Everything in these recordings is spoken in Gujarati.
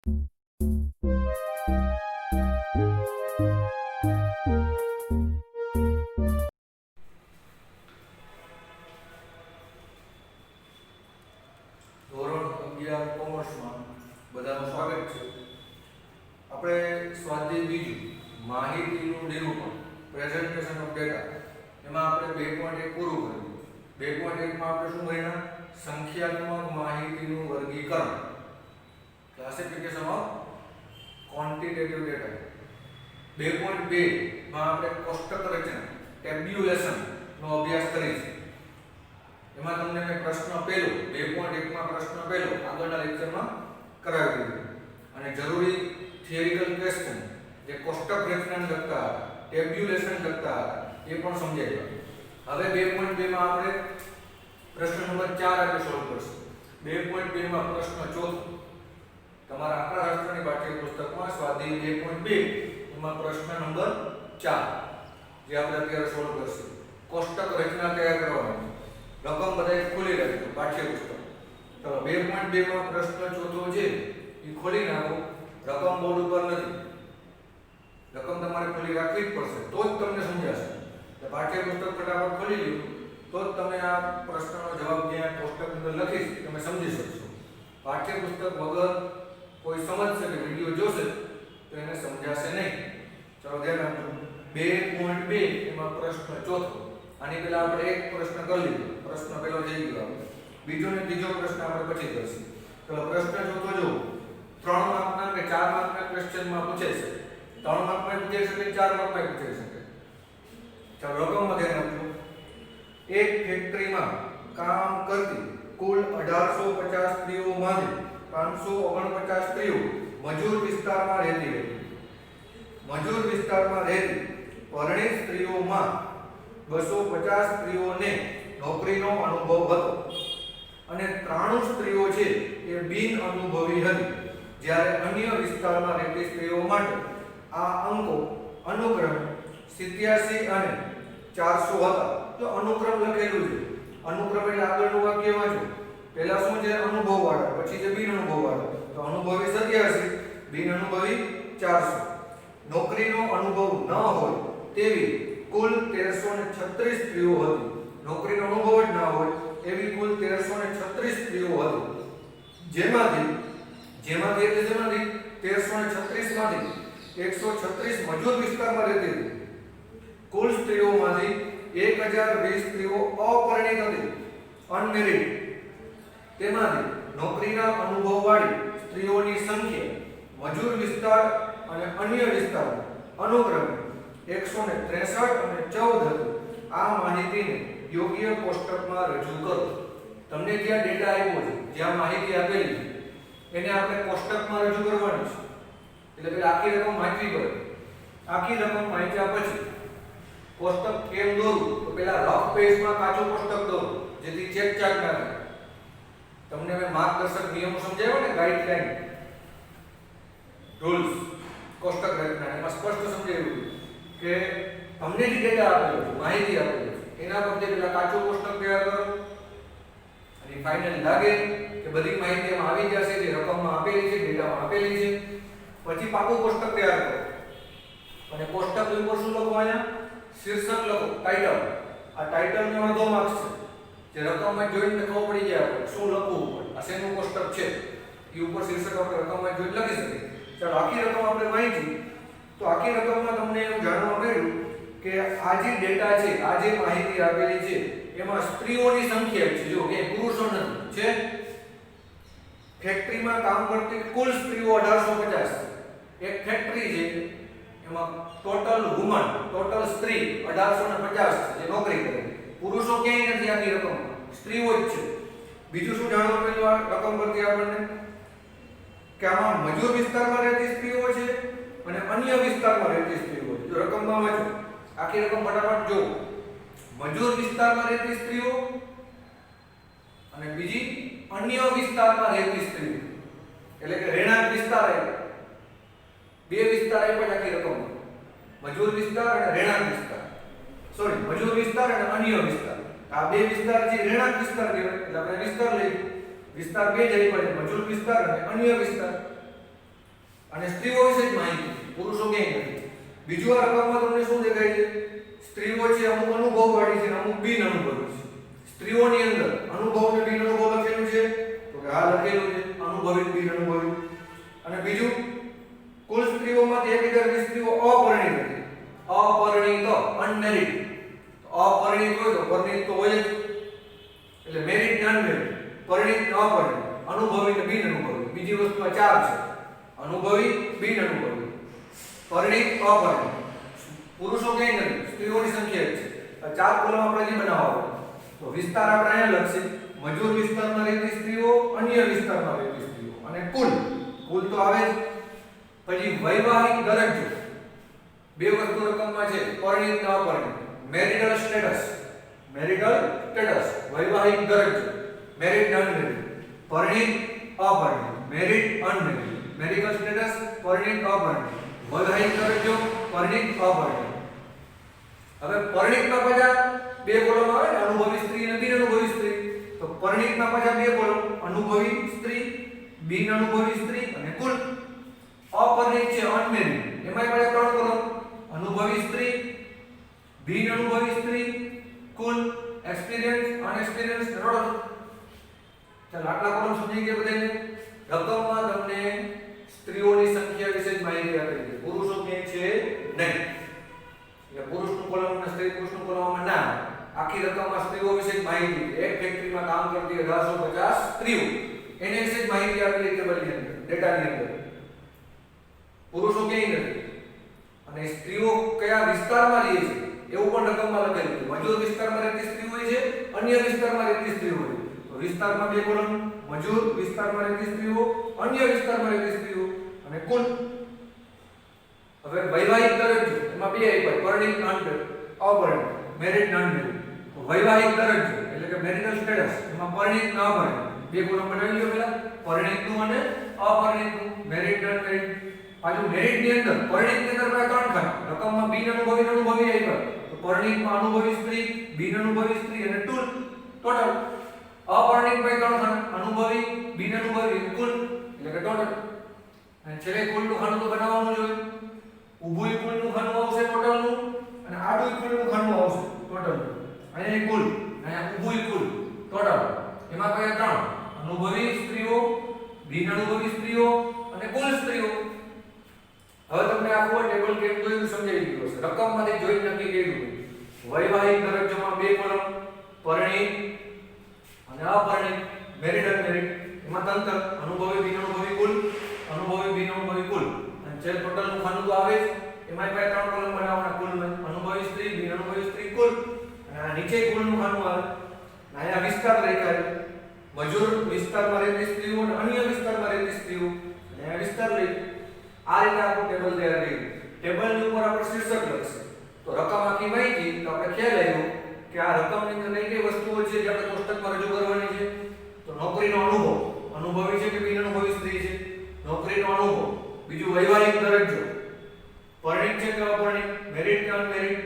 ધોરણ 11 કોમર્સમાં બધાનું સ્વાગત છે. આપણે સ્વાધ્યાય બીજું માહિતીનું નિરૂપણ પ્રેઝન્ટેશન ઓફ ડેટા એમાં આપણે 2.1 પૂરું કર્યું. 2.1 માં આપણે શું ભણ્યા? સંખ્યાત્મક માહિતીનું વર્ગીકરણ, ક્લાસિફિકેશન ઓફ ક્વોન્ટિટેટિવ ડેટા. 2.2 માં આપણે કોષ્ટક રચના ટેબ્યુલેશન નો અભ્યાસ કરીશું. એમાં તમને મેં પ્રશ્ન પહેલો 2.1 માં પ્રશ્ન પહેલો આગળના લેક્ચરમાં કરાવી દીધો અને જરૂરી થિયરિકલ ક્વેશ્ચન જે કોષ્ટક રચનાને લગતા હતા, ટેબ્યુલેશન લગતા હતા એ પણ સમજાવ્યા. હવે 2.2 માં આપણે પ્રશ્ન નંબર 4 આપણે સોલ્વ કરશું. 2.2 માં પ્રશ્ન ચોથો તમારા આંકડાશાસ્ત્રની પાઠ્યપુસ્તકમાં સ્વાધ્યાય 2.2 એમાં પ્રશ્ન નંબર 4 જે આપણે અત્યારે સોલ્વ કરશું. કોષ્ટક રચના તૈયાર કરવાની રકમ બધાએ ખોલી રાખજો પાઠ્યપુસ્તક. તો 2.2 માં પ્રશ્ન ચોથો છે એ ખોલી નાખો. રકમ બોર્ડ ઉપર નથી, રકમ તમારે ખોલી રાખવી જ પડશે તો જ તમને સમજાશે. તો પાઠ્યપુસ્તક ફટાફટ ખોલી લો તો જ તમે આ પ્રશ્નનો જવાબ જ્યાં કોષ્ટક અંદર લખીશ તમે સમજી શકશો. પાઠ્યપુસ્તક વગર કોઈ સમજશે કે વિડિયો જોશે તો એને સમજાશે નહીં. ચલો ધ્યાન આપજો. 2.2 એમાં પ્રશ્ન ચોથો. આની પહેલા આપણે એક પ્રશ્ન કરી લીધો, પ્રશ્ન પહેલો થઈ ગયો. બીજો ને ત્રીજો પ્રશ્ન આપણે પછી કરશું. ચલો પ્રશ્ન ચોથો જો 3 માર્કના કે 4 માર્કના ક્વેશ્ચનમાં પૂછે છે. 3 માર્કમાં પૂછે છે કે 4 માર્કમાં પૂછે છે. ચાલો રકમમાં ધ્યાન આપજો. એક ફેક્ટરીમાં કામ કરતી કુલ 1850 સ્ત્રીઓમાંથી 549 સ્ત્રીઓ મજૂર વિસ્તારમાં રહેતી હતી. મજૂર વિસ્તારમાં રહેતી પરણિત સ્ત્રીઓમાં 250 સ્ત્રીઓને નોકરીનો અનુભવ હતો અને 93 સ્ત્રીઓ છે એ બિન અનુભવી હતી. જ્યારે અન્ય વિસ્તારમાં રહેતી સ્ત્રીઓ માટે આ અંકો અનુક્રમે 87 અને 400 હતા. તો અનુક્રમ લખેલું છે. અનુક્રમ એટલે આગળનું વાક્ય વાંચો. પહેલા શું છે? અનુભવ વાળા, પછી છે બિન અનુભવ વાળા. તો અનુભવી 87, બિન અનુભવી 400. નોકરીનો અનુભવ ન હોય તેવી કુલ 1336 સ્ત્રીઓ હતી. નોકરીનો અનુભવ જ ના હોય એવી કુલ 1336 સ્ત્રીઓ હતી. જેમાંથી 1336 માંથી 136 મજૂર વિસ્તારમાં રહેતી હતી. કુલ સ્ત્રીઓમાંથી 1020 સ્ત્રીઓ અપરિણિત હતી, અનમેરિડ. તેમાંથી નોકરીના અનુભવવાળી સ્ત્રીઓની સંખ્યા મજૂર વિસ્તાર અને અન્ય વિસ્તારમાં અનુક્રમે 163 અને 14 હતી. આ માહિતીને યોગ્ય કોષ્ટકમાં રજૂ કરો. તમને જ્યાં ડેટા આપ્યો છે, જ્યાં માહિતી આપેલી છે એને આપણે કોષ્ટકમાં રજૂ કરવાની છે. એટલે પેલા આખી રકમ વાંચવી પડે. આખી રકમ વાંચ્યા પછી કોષ્ટક કેમ દોરું? તો પેલા રફ પેજમાં કાચું કોષ્ટક દોરો જેથી ચેક ચાક ના થાય. તમને મેં માર્ગદર્શક નિયમો સમજાવ્યો ને, ગાઈડલાઈન રૂલ્સ કોષ્ટક રચના, એમાં સ્પષ્ટ સમજાવ્યું કે અમને જે ડેટા આપેલો છે, માહિતી આપેલી છે એના પર પેલા કાચું કોષ્ટક તૈયાર કરો અને ફાઇનલ લાગે કે બધી માહિતી એમાં આવી જશે, જે રકમમાં આપેલી છે, ડેટામાં આપેલી છે, પછી પાકું કોષ્ટક તૈયાર કરો. અને કોષ્ટક ઉપર શું લખો? અહીંયા શીર્ષક લખો, ટાઇટલ. આ ટાઇટલનો અડધો માર્ક્સ છે. જે રકમમાં જોઈને ખબર પડી જાય આપણે શું લખવું પડે, આ શેનું કોષ્ટક છે એ ઉપર શીર્ષક આપણે રકમમાં જોઈને લખી શકીએ. ચાલો આખી રકમ આપણે વાંચી તો આખી રકમમાં તમને એવું જાણવા મળ્યું કે આ જે ડેટા છે, આ જે માહિતી આપેલી છે એમાં સ્ત્રીઓની સંખ્યા છે. જો કે પુરુષો નથી છે. ફેક્ટરીમાં કામ કરતી કુલ સ્ત્રીઓ 1850. એક ફેક્ટરી છે એમાં ટોટલ વુમન, ટોટલ સ્ત્રી 1850 છે જે નોકરી કરે. પુરુષો ક્યાંય નથી આખી રકમમાં, સ્ત્રીઓ જ છે. બીજું શું જાણવા મળ્યું આ રકમ પરથી આપણને? કે આમાં મજૂર વિસ્તારમાં રહેતી સ્ત્રીઓ છે અને અન્ય વિસ્તારમાં રહેતી સ્ત્રીઓ છે. જો રકમમાં વાંચો આખી રકમ ફટાફટ જો. મજૂર વિસ્તારમાં રહેતી સ્ત્રીઓ અને બીજી અન્ય વિસ્તારમાં રહેતી સ્ત્રીઓ, એટલે કે રહેણાંક વિસ્તાર આવ્યો. બે વિસ્તાર આવ્યા આખી રકમમાં, મજૂર વિસ્તાર અને રહેણાંક વિસ્તાર. સોરી, મજૂર વિસ્તાર અને અન્ય વિસ્તાર. આ બે વિસ્તાર છે રહેણાંક વિસ્તાર કહેવાય. એટલે આપણે વિસ્તાર લઈએ. વિસ્તાર બે જ આવ્યા છે, મજૂર વિસ્તાર અને અન્ય વિસ્તાર. અને સ્ત્રીઓ વિશે જ માહિતી છે, પુરુષો ક્યાંય નથી. બીજું આ રકમમાં તમને શું દેખાય છે? સ્ત્રીઓ છે અમુક અનુભવવાળી છે અને અમુક બિન અનુભવી છે. સ્ત્રીઓની અંદર અનુભવ અને બિન અનુભવ લખેલું છે, તો કે આ લખેલું છે અનુભવી બિન અનુભવી. અને બીજું, કુલ સ્ત્રીઓમાંથી 1020 સ્ત્રીઓ અપરિણીત હતી. અપરિણીત, અનમેરિડ. અપરિણીત હોય તો પરિણીત તો હોય જ, એટલે મેરિડ ને અનમેરિડ, પરિણીત ને અપરિણીત, અનુભવી ને બિન અનુભવી. બીજી વસ્તુ આ ચાર છે: અનુભવી, બિન અનુભવી, પરિણીત, અપરિણીત. પુરુષો ક્યાંય નથી, સ્ત્રીઓની સંખ્યા છે. આ ચાર કોલમ આપણે જે બનાવવા તો વિસ્તાર આપણે અહીંયા લખશે: મજૂર વિસ્તારમાં રહેતી સ્ત્રીઓ, અન્ય વિસ્તારમાં રહેતી સ્ત્રીઓ, અને કુલ તો આવે જ. પછી વૈવાહિક દરજ્જો, બે વસ્તુ રકમમાં છે: પરિણીત અને અપરિણીત. મેરિટલ સ્ટેટસ, વૈવાહિક દરજ્જો, મેરિડ અનમેરિડ, પરિણીત અપરિણીત, મેરિડ અનમેરિડ, મેરિટલ સ્ટેટસ, પરિણીત અપરિણીત, વૈવાહિક દરજ્જો, પરિણીત અપરિણીત. હવે પરિણીતમાં પાછા બે કોલમ આવે ને, અનુભવી સ્ત્રી અને બિન અનુભવી સ્ત્રી. તો પરિણીતમાં પાછા બે કોલમ: અનુભવી સ્ત્રી, બિન અનુભવી સ્ત્રી, અને કુલ. અપરિણીત છે અનમેરિડ, એમાં પાછા ત્રણ કોલમ: અનુભવી સ્ત્રી, બિન અનુભવી સ્ત્રી, કુલ, એક્સપિરિયન્સ, અનએક્સપિરિયન્સ, રોડ. ચાલ આટલા કોલમ સમજી ગયા બધાને? રકમમાં તમને સ્ત્રીઓની સંખ્યા વિશે જ માહિતી આપી છે, પુરુષો ક્યાંય છે નહીં. એટલે પુરુષનું કોલમ અને સ્ત્રી પુરુષનું કોલમમાં ના, આખી રકમમાં સ્ત્રીઓ વિશે જ માહિતી છે. એક ફેક્ટરીમાં કામ કરતી 1850 સ્ત્રીઓ, એને વિશે જ માહિતી આપેલી ટેબલની અંદર, ડેટાની અંદર. પુરુષો ક્યાંય નથી. અને સ્ત્રીઓ કયા વિસ્તારમાં રહે છે એવું પણ રકમમાં લખેલું છે. મજૂર વિસ્તારમાં રહેતી સ્ત્રી હોય છે, અન્ય વિસ્તારમાં રહેતી સ્ત્રી હોય છે. તો વિસ્તારમાં બે કોલમ: મજૂર વિસ્તારમાં રહેતી સ્ત્રીઓ, અન્ય વિસ્તારમાં રહેતી સ્ત્રીઓ, અને કુલ. હવે વૈવાહિક દરજ્જો, એમાં બે આપ્યા: પરિણીત, અપરિણીત, મેરિડ, અનમેરિડ. તો વૈવાહિક દરજ્જો એટલે કે મેરિટલ સ્ટેટસ, એમાં પરિણીત અને અપરિણીત બે કોલમ બનાવી લો પહેલા: પરિણીતનું અને અપરિણીતનું, મેરિડ, અનમેરિડ. પાછું મેરિડ ની અંદર, પરિણીત ની અંદર ત્રણ ખાના, રકમમાં બિન અનુભવી અનુભવી આપ્યા. તો પરિણીતમાં અનુભવી સ્ત્રી, બિન અનુભવી સ્ત્રી, અને ટોટલ. અપરિણીતમાં ત્રણ ખાના: અનુભવી, બિન અનુભવી, કુલ, એટલે કે ટોટલ. અને છેલ્લે કુલનું ખાનું તો બનાવવાનું જોઈએ. ઊભું કુલનું ખાનું આવશે ટોટલનું, અને આડું કુલનું ખાનું આવશે ટોટલનું. અહીંયા કુલ, અહીંયા ઊભું કુલ, ટોટલ. એમાં કયા ત્રણ: અનુભવી સ્ત્રીઓ, બિન અનુભવી સ્ત્રીઓ, અને કુલ સ્ત્રીઓ. હવે તમને આખું ટેબલ કેમ જોયું સમજાઈ ગયું હશે. રકમમાંથી જોઈ નક્કી કર્યું. વૈવાહિક દરજ્જામાં બે કોલમ: પરિણીત અને અપરિણીત, મેરિડ, અનમેરિડ. એમાં તંત્ર: અનુભવી, બિન અનુભવી, કુલ, અનુભવી, બિન અનુભવી, કુલ. અને જે ટોટલનું ખાનું તો આવે જ, એમાં ત્રણ કોલમ બનાવવાના કુલમાં: અનુભવી સ્ત્રી, બિન અનુભવી સ્ત્રી, કુલ. અને આ નીચે કુલનું ખાનું આવે. અહીંયા વિસ્તાર લખ્યા છે: મજૂર વિસ્તારમાં રહેતી સ્ત્રીઓ અને અન્ય વિસ્તારમાં રહેતી સ્ત્રીઓ. અને આ વિસ્તાર લઈ આ રીતે આખું ટેબલ તૈયાર કર્યું. ટેબલની ઉપર આપણે શીર્ષક લખીશું. તો રકમ આખી માહિતી તો આપણે ખ્યાલ આવ્યો કે આ રકમની અંદર કઈ કઈ વસ્તુઓ છે જે આપણે કોષ્ટકમાં રજૂ કરવાની છે. તો નોકરીનો અનુભવ, અનુભવી છે કે બિન અનુભવી સ્ત્રી છે, નોકરીનો અનુભવ. બીજું વૈવાહિક દરજ્જો, પરિણીત છે કે અપરિણીત, મેરિડ કે અનમેરિડ,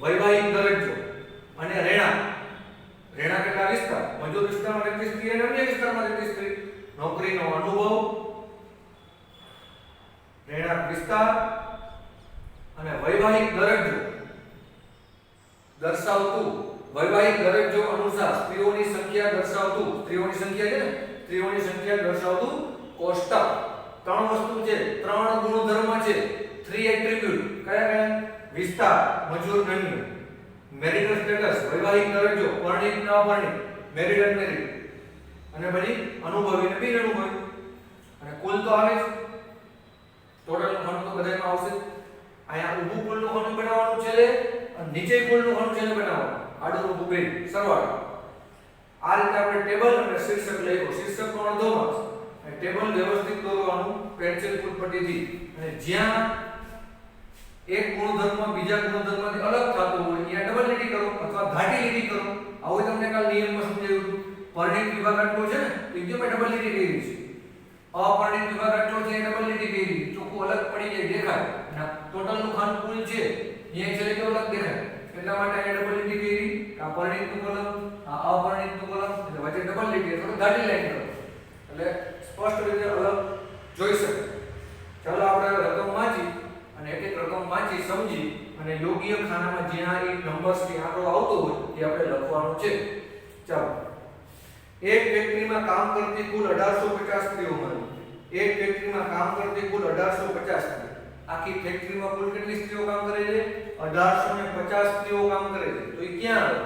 વૈવાહિક દરજ્જો. અને રહેણાંક, રહેણાંક એટલે વિસ્તાર, મજૂર વિસ્તારમાં રહેતી સ્ત્રી અને અન્ય વિસ્તારમાં રહેતી સ્ત્રી. નોકરીનો અનુભવ, રહેણાંક વિસ્તાર, અને વૈવાહિક દરજ્જો દર્શાવતું, વૈવાહિક દરજ્જો અનુસાર સ્ત્રીઓની સંખ્યા દર્શાવતું, સ્ત્રીઓની સંખ્યા છે ને, સ્ત્રીઓની સંખ્યા દર્શાવતું કોષ્ટક. ત્રણ વસ્તુ છે, ત્રણ ગુણધર્મ છે, 3 એટ્રીબ્યુટ. કયા કયા? વિસ્તાર, મજૂર, અન્ય, મેરિટલ સ્ટેટસ, વૈવાહિક દરજ્જો, પરિણીત અને અપરિણીત, મેરિડ, અનમેરિડ, અને પછી અનુભવી અને બિન અનુભવી. અને કુલ તો આવે જ, ટોટલ ખાનું તો બધામાં આવશે. અહીંયા ઊભું કુલનું ખાનું બનાવવાનું છે અને નીચે કુલનું ખાનું છે બનાવવાનું, આડું ઊભું બે સરવાળો. આ રીતે આપણે ટેબલ અને શીર્ષક લખ્યો. શીર્ષકનો અડધો માર્ક્સ. અને ટેબલ વ્યવસ્થિત દોરવાનું પેન્સિલ ફૂટપટ્ટીથી. અને જ્યાં એક ગુણધર્મ બીજા ગુણધર્મથી અલગ થતો હોય ત્યાં ડબલ લીટી કરો અથવા ઘાટી લીટી કરો. આવું તમને કાલ નિયમમાં સમજાવ્યું હતું. પરિણીત વિભાગ આટલો છે ને તો એકદમ ડબલ લીટી કરી છે. અપરિણીત વિભાગ આટલો છે ડબલ લીટી કરી, ચોખ્ખું અલગ પડી જાય, દેખાય. અને ટોટલનું ખાનું કુલ છે અહીંયા છેલ્લે કેવું અલગ દેખાય. એટલા માટે અહીંયા ડબલ લીટી કરી. આ પરિણીતનું કોલમ, આ અપરિણીતનું કોલમ, એટલે વચ્ચે ડબલ લીટી અથવા ઘાટી લાઈન કરો એટલે સ્પષ્ટ રીતે અલગ જોઈ શકાય. ચાલો અને યોગ્ય ખાનામાં જ્યાં એ નંબર્સથી આંકડો આવતો હોય એ આપણે લખવાનો છે. ચાલો, એક ફેક્ટરીમાં કામ કરતી કુલ 1850 સ્ત્રીઓ મળી. એક ફેક્ટરીમાં કામ કરતી કુલ 1850 સ્ત્રીઓ. આખી ફેક્ટરીમાં કુલ કેટલી સ્ત્રીઓ કામ કરે છે? 1850 સ્ત્રીઓ કામ કરે છે. તો એ ક્યાં આવે?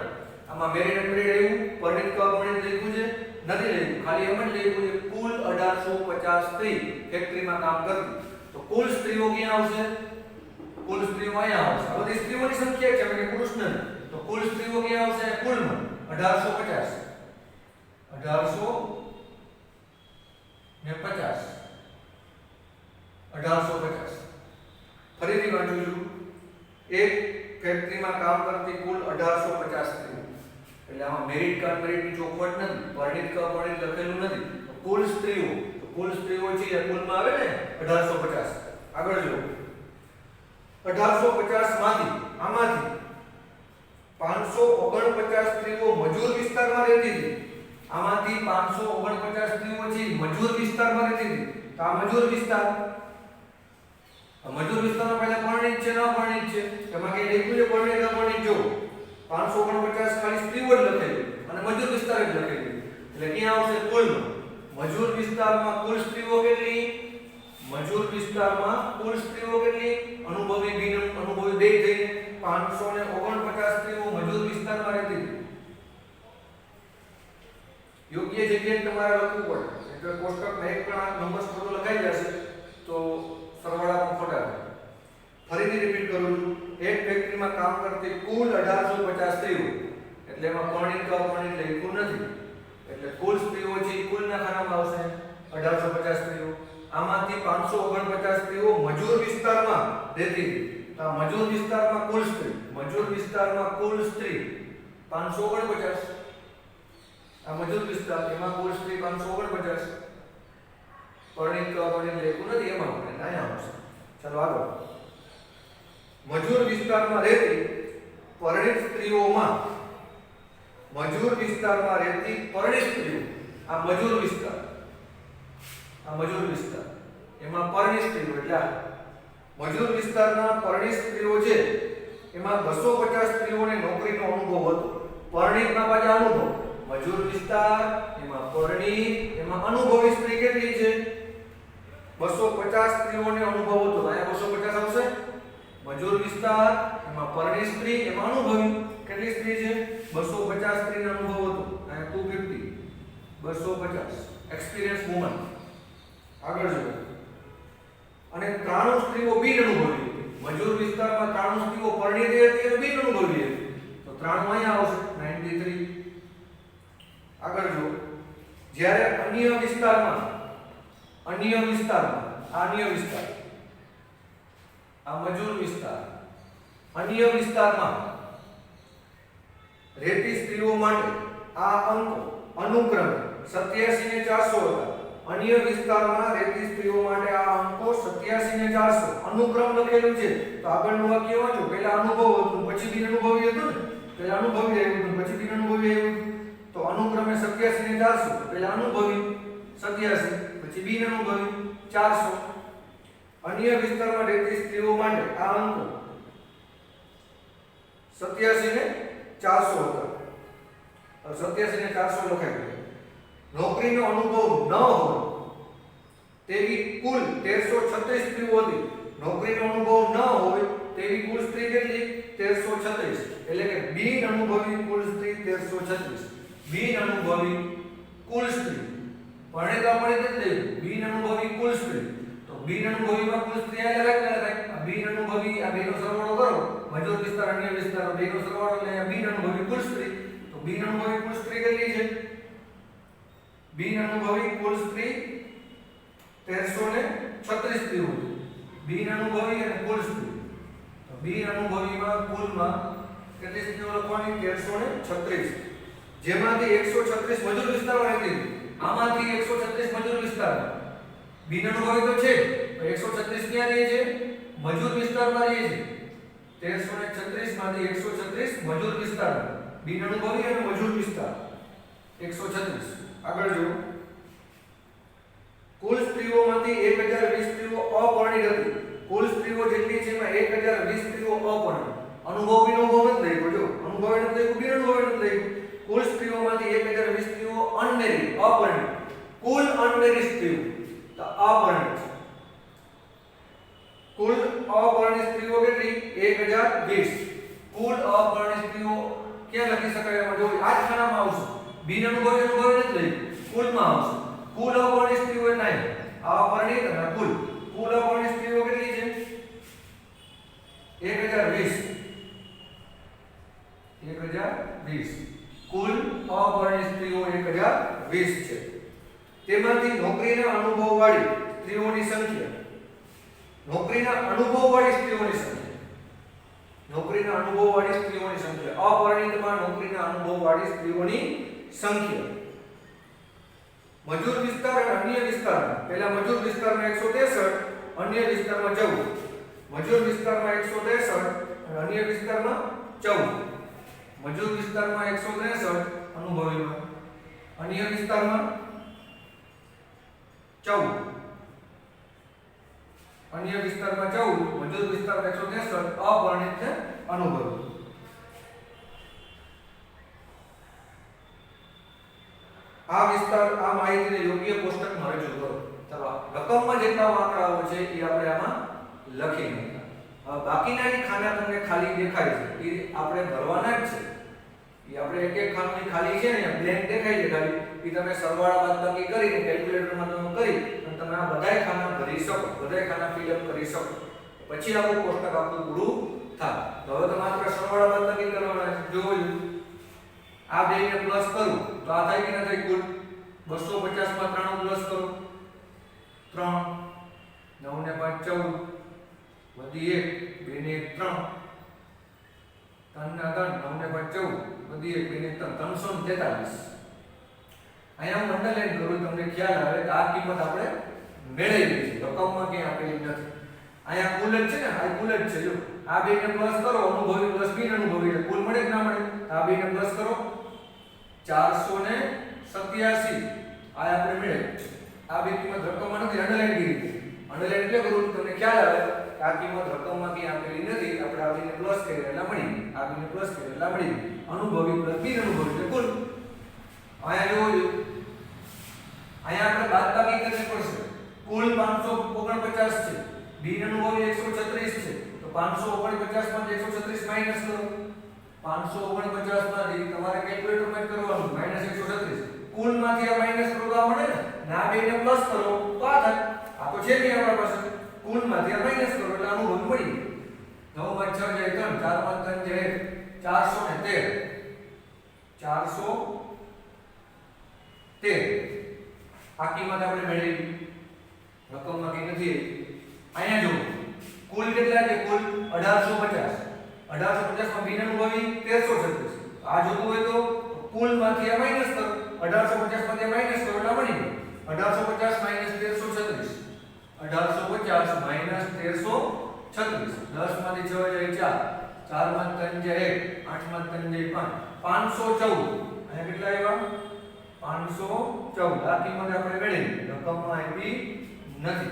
આમાં મેરિટ અનમેરિટ આવ્યું, પરણિત કે અપરણિત લખ્યું છે? નથી લખ્યું, ખાલી એમ જ લખ્યું છે કુલ 1850 સ્ત્રી ફેક્ટરીમાં કામ કરતી. તો કુલ સ્ત્રીઓ ક્યાં આવશે? કુલ સ્ત્રીઓ અહીંયા આવશે. આ બધી સ્ત્રીઓની સંખ્યા છે, એટલે પુરુષ નથી. તો કુલ સ્ત્રીઓ ક્યાં આવશે? કુલમાં 1850. 1850. ફરીથી વાંચું છું. એક ફેક્ટરીમાં કામ કરતી કુલ 1850 સ્ત્રીઓ. એટલે આમાં મેરિટ કે અનમેરિટની ચોખવટ નથી, પરણિત કે અપરણિત લખેલું નથી. તો કુલ સ્ત્રીઓ, તો કુલ સ્ત્રીઓ છે એ કુલમાં આવે ને 1850. આગળ જો 1850 માંથી આમાંથી 549 સ્ત્રીઓ મજૂર વિસ્તારમાં રહેતી હતી. આમાંથી 549 સ્ત્રીઓ છે મજૂર વિસ્તારમાં રહેતી હતી. તો આ મજૂર વિસ્તાર, મજૂર વિસ્તારમાં પહેલા પરણિત છે ન પરણિત છે? એમાં કે લખ્યું છે પરણિત અપરણિત. જો 549 ખાલી સ્ત્રીઓ જ લખેલી અને મજૂર વિસ્તાર જ લખેલી. એટલે ક્યાં આવશે? કુલમાં. મજૂર વિસ્તારમાં કુલ સ્ત્રીઓ કેટલી? મજૂર વિસ્તારમાં કુલ સ્ત્રીઓ કેટલી? અનુભવી બિન અનુભવી બે થઈને 549 સ્ત્રીઓ મજૂર વિસ્તારમાં રહેતી હતી. યોગ્ય જગ્યાએ તમારે લખવું પડે. એટલે કોષ્ટકમાં એક પણ આ નંબર ખોટો લખાઈ જશે તો સરવાળામાં ખોટા થાય. ફરીથી રિપીટ કરું છું. એક ફેક્ટરીમાં કામ કરતી કુલ 1850 સ્ત્રીઓ. એટલે એમાં પરણિત કે અપરણિત લખ્યું નથી. એટલે કુલ સ્ત્રીઓ છે કુલના ખાનામાં આવશે 1850 સ્ત્રીઓ. આમાંથી 549 સ્ત્રીઓ મજૂર વિસ્તારમાં રહેતી હતી. તો આ મજૂર વિસ્તારમાં કુલ સ્ત્રી, મજૂર વિસ્તારમાં કુલ સ્ત્રી 549. આ મજૂર વિસ્તાર, એમાં કુલ સ્ત્રી 549. પરણિત કે અપરણિત લખ્યું નથી, એમાં અહીંયા આવશે. ચાલો આગળ. મજૂર વિસ્તારમાં રહેતી પરણિત સ્ત્રીઓમાં, મજૂર વિસ્તારમાં રહેતી પરણિત સ્ત્રીઓ, આ મજૂર વિસ્તાર, આ મજૂર વિસ્તાર, એમાં પરણિત સ્ત્રીઓ એટલે મજૂર વિસ્તારના પરણિત સ્ત્રીઓ છે એમાં 250 સ્ત્રીઓને નોકરીનો અનુભવ હતો. પરણિતમાં પાછા અનુભવ. મજૂર વિસ્તાર, એમાં પરણિત, એમાં અનુભવી સ્ત્રી કેટલી છે? 250 સ્ત્રીઓને અનુભવ હતો. અહીંયા 250 આવશે. મજૂર વિસ્તાર, એમાં પરણિત સ્ત્રી, એમાં અનુભવી કેટલી સ્ત્રી છે? 250 સ્ત્રીનો અનુભવ હતો. અહીંયા 250, 250 એક્સપિરિયન્સ વુમન. આગળ જો. અને 93 સ્ત્રીઓ બિન અનુભવી હતી. મજૂર વિસ્તારમાં 93 સ્ત્રીઓ પરણિત હતી અને બિન અનુભવી હતી. તો 93 અહીંયા આવશે 93. આગળ જો. જ્યારે અન્ય વિસ્તારમાં, અન્ય વિસ્તારમાં, આ અન્ય વિસ્તાર, આ મજૂર વિસ્તાર, અન્ય વિસ્તારમાં રહેતી સ્ત્રીઓ માટે આ અંકો અનુક્રમે 87 ને 400 હતા. અન્ય વિસ્તારમાં રહેતી સ્ત્રીઓ માટે આ અંકો 87 ને 400 અનુક્રમ લખેલું છે. તો આગળનું વાક્ય વાંચો. પહેલા અનુભવ હતું, પછી બિન અનુભવી હતું ને? પહેલા અનુભવી આવ્યું, પછી બિન અનુભવી આવ્યું. તો અનુક્રમે 87 ને 400. પહેલા અનુભવી 87, પછી બિન અનુભવી 400. અન્ય વિસ્તારમાં રહેતી સ્ત્રીઓ માટે આ અંકો 87 ને 400 હતા. 87 ને 400 લખાઈ ગયું. નોકરીનો અનુભવ ન હોય તેવી કુલ 1336 સ્ત્રીઓ હતી. નોકરીનો અનુભવ ન હોય તેવી કુલ સ્ત્રી કેટલી? 1336. એટલે કે બિન અનુભવી કુલ સ્ત્રી 1336. બિન અનુભવી કુલ સ્ત્રી, પરણિત અપરણિત એટલે બિન અનુભવી કુલ સ્ત્રી. તો બિન અનુભવીમાં કુલ સ્ત્રી આ લખાય. બિન અનુભવી, આ બેનો સરવાળો કરો. મજૂર વિસ્તાર, અન્ય વિસ્તાર, બેનો સરવાળો એટલે બિન અનુભવી કુલ સ્ત્રી. તો બિન અનુભવી કુલ સ્ત્રી કેટલી છે? બિન અનુભવી કુલ સ્ત્રી 1336 સ્ત્રીઓ છે. બિન અનુભવી અને કુલ સ્ત્રી. તો બિન અનુભવીમાં કુલમાં કેટલી સ્ત્રીઓ લખવાની? 1336. જેમાંથી 136 મજૂર વિસ્તારમાં રહેતી હતી. આમાંથી 136 મજૂર વિસ્તારમાં. બિન અનુભવી તો છે, તો 136 ક્યાં રહે છે? મજૂર વિસ્તારમાં રહે છે. 1336 માંથી 136 મજૂર વિસ્તારમાં. બિન અનુભવી અને મજૂર વિસ્તાર 136. આગળ જો. કુલ સ્ત્રીઓમાંથી 1020 સ્ત્રીઓ અપરણિત હતી. કુલ સ્ત્રીઓ જેટલી છે એમાં એમાં 1020 સ્ત્રીઓ અપરિણિત. અનુભવી નથી લખ્યો, જો અનુભવી નથી લખ્યું, બિનઅનુભવી નથી લખ્યું. કુલ સ્ત્રીઓમાંથી 1020 સ્ત્રીઓ અનમેરિડ અપરિણિત. કુલ અનમેરિડ સ્ત્રીઓ તો અપરિણિત. કુલ અપરિણિત સ્ત્રીઓ કેટલી? 1020. કુલ અપરિણિત સ્ત્રીઓ ક્યાં લખી શકાય? એમાં જો આ જ ખાનામાં આવશે. બિનઅનુભવી અનુભવી નથી લખ્યું, કુલમાં આવશે. કુલ અપરિણિત સ્ત્રીઓ એટલે અપરિણિત અને કુલ. કુલ અપરિણિત સ્ત્રીઓ કેટલી છે? 1020. 1020. કુલ અપરિણિત સ્ત્રીઓ 1020 છે. તેમાંથી નોકરીના અનુભવવાળી સ્ત્રીઓની સંખ્યા, નોકરીના અનુભવવાળી સ્ત્રીઓની સંખ્યા, નોકરીના અનુભવવાળી સ્ત્રીઓની સંખ્યા, અપરિણિતમાં નોકરીના અનુભવવાળી સ્ત્રીઓની સંખ્યા. મજૂર વિસ્તાર અને અન્ય વિસ્તારમાં, પહેલા મજૂર વિસ્તારમાં 163, અન્ય વિસ્તારમાં 14. મજૂર વિસ્તારમાં 163 અને અન્ય વિસ્તારમાં 14. મજૂર વિસ્તારમાં 163, અનુભવીમાં. અન્ય વિસ્તારમાં 14. અન્ય વિસ્તારમાં 14, મજૂર વિસ્તારમાં 163, અપરિણિત ને અનુભવી. આ વિસ્તાર આ માહિતીને યોગ્ય કોષ્ટકમાં રજૂ કરો. ચાલો રકમમાં જેટલા આંકડાઓ છે એ આપણે આમાં લખી નાખ્યા. હવે બાકીના જે ખાના તમને ખાલી દેખાય છે એ આપણે ભરવાના જ છે. એ આપણે એક એક ખાનાની ખાલી છે ને બ્લેન્ક દેખાય છે ખાલી, એ તમે સરવાળા બાદબાકી કરીને કેલ્ક્યુલેટરમાં તમે કરી અને તમે આ બધાય ખાના ભરી શકો, બધાય ખાના ફિલ અપ કરી શકો. પછી આપણું કોષ્ટક આપણું પૂરું થાય. તો હવે તો માત્ર સરવાળા બાદબાકી કરવાના છે. જોયું આ બેને પ્લસ કરું તો આ થાય કે ના થાય? કુલ 250 માં 3 પ્લસ કરો, 3 9 ને 5 14 વધી 1 2 ને 1 3 3 ના 3 9 ને 5 14 વધી 1 2 ને 3 343. અહીંયા હું અંડરલાઈન કરું તમને ખ્યાલ આવે કે આ કિંમત આપણે મેળવી છે, રકમમાં ક્યાંય આપેલી નથી. અહીંયા કુલ જ છે ને, આ કુલ જ છે. જો આ બેને પ્લસ કરો, અનુભવી પ્લસ બિન અનુભવી એટલે કુલ મળે કે ના મળે? આ બેને પ્લસ કરો 487 આ આપણે મળે. આ બે કિંમત રકમમાં નથી, અંડરલાઈન કરી. અંડરલાઈન એટલે કરું તમને ખ્યાલ આવે કે આ કિંમત રકમમાં ક્યાંય આપેલી નથી. આપણે આ બેને પ્લસ કરીએ એટલે મળી, આ બેને પ્લસ કરીએ એટલે મળી. અનુભવી પ્લસ બિન અનુભવી એટલે કુલ. અહીંયા જોજો, અહીંયા આપણે બાદબાકી કરવી પડશે. કુલ 549 છે, બિન અનુભવી 136 છે. તો 549 માંથી 136 માઈનસ કરો. 549 માંથી તમારે કેલ્ક્યુલેટરમાં કરવાનું -136. કુલ માંથી આ માઈનસ કરો તો આ મળે ને. ના બેને પ્લસ કરો તો આ થાય. આ તો છે નહીં આપણા પાસે. કુલ માંથી આ માઈનસ કરો એટલે આનું વધુ મળી. 9 માં 6 જાય 3, 4 માં 3 જાય 413. 413 આ કિંમત આપણે મેળવી. રકમમાં કઈ નથી. અહીંયા જો કુલ કેટલા છે? કુલ 1850. 1850 માં બિન અનુભવી 1336. આ જોતું હોય તો કુલ માંથી આ માઈનસ કરો. 1850 માંથી માઈનસ કરો એટલે મળી. 1850 માઈનસ 1336. 1850 માઈનસ 1336. 10 માંથી 6 જાય 4, 4 માં 3 જાય 1, 8 માં 3 જાય 5, 514. અહીંયા કેટલા આવ્યા? 514. આ કિંમત આપણે મેળવી, રકમમાં આપી નથી.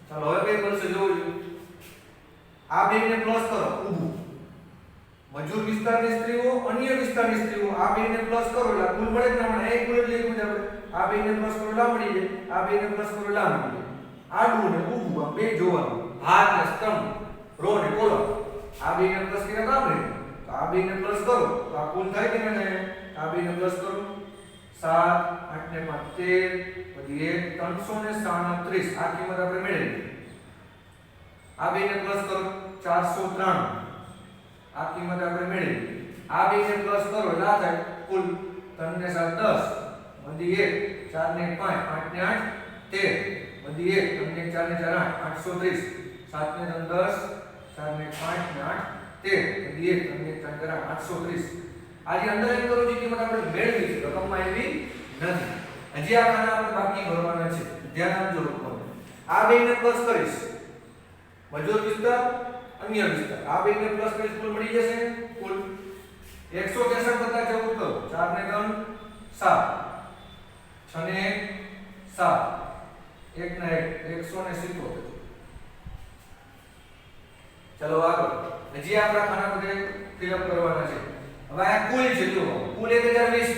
ચાલો હવે કઈ બનશે જોવું. આ બેને પ્લસ કરો ઊભું. મજૂર વિસ્તારની સ્ત્રીઓ, અન્ય વિસ્તારની સ્ત્રીઓ, આ બેને પ્લસ કરો એટલે કુલ મળે કે ના મળે? એક કુલ એટલે એક મુજબ આપણે આ બેને પ્લસ કરો એટલે મળી જાય, આ બેને પ્લસ કરો એટલે મળી જાય. આડું ને ઊભું આ બે જોવાનું, હાર ને સ્તંભ, રો ને કોલમ. આ બેને પ્લસ કર્યા કામ રહે. તો આ બેને પ્લસ કરો તો આ કુલ થાય કે ના થાય? આ બેને પ્લસ કરો 7 8 ને 5 13 વધી 1 337. આ કિંમત આપણે મેળવી. આ બેને પ્લસ કરો 403. આ કિંમત આપણે મેળવી. આ બેને પ્લસ કરો એટલે આ થાય કુલ 3 ને 7 10 વધી 1 4 ને 5 8 ને 8 13 વધી 1 3 ને 4 ને 4 8 830. 7 ને 3 10 4 ને 5 ને 8 13 વધી 1 3 ને 4 ને 830. આ જે અંડરલાઈન કરો જે કિંમત આપણે મેળવી છે, રકમમાં આવી નથી. હજી આ ખાના આપણે બાકી ભરવાના છે. ધ્યાન આપજો લોકો. આ બેને પ્લસ કરીશ. મજૂર વિસ્તાર, અન્ય વિસ્તાર. આ બેને પ્લસ કરીશ કુલ મળી જશે. કુલ 163 બતા 14 કરો. 4 ને 3 7 6 ને 1 7 1 ને 1 170. ચલો આગળ હજી આપણા ખાના બધે ફિલ અપ કરવાના છે હવે આ કુલ છે જો કુલ 1020